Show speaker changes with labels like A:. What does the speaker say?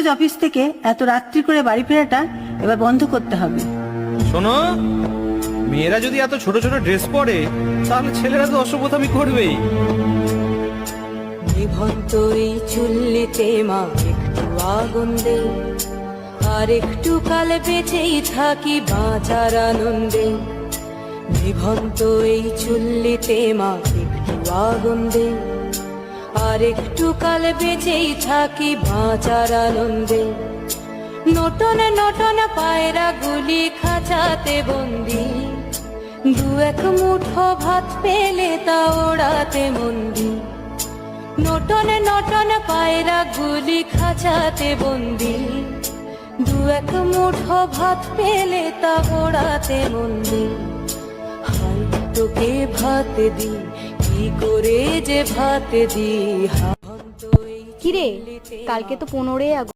A: রোজ office থেকে এত রাত্রি করে বাড়ি ফেরাটা এবার বন্ধ করতে হবে।
B: শোনো, মেয়েরা যদি এত ছোট ছোট ড্রেস পরে তাহলে ছেলেরা তো অসভ্যতামি করবেই।
C: নিভন্ত এই চুল্লিতে মা একটু আগুন দে, আর একটু কাল বেঁচেই থাকি বাঁচার আনন্দে। নিভন্ত এই চুল্লিতে মা একটু আগুন দে, আর একটু কাল বেঁচেই থাকি বাঁচার আনন্দে। নটন নটন পায়রা গুলি খাঁচাতে বন্দি, দু এক মুঠো ভাত পেলে তা ওড়াতে মন্দি। নটন নটন পায়রা গুলি খাঁচাতে বন্দি, দু এক মুঠো ভাত পেলে তা ওড়াতে মন্দি। হাই তোকে ভাত দি, কি করে যে ভাত দি।
D: কিরে, কালকে তো 15ই আগস্ট।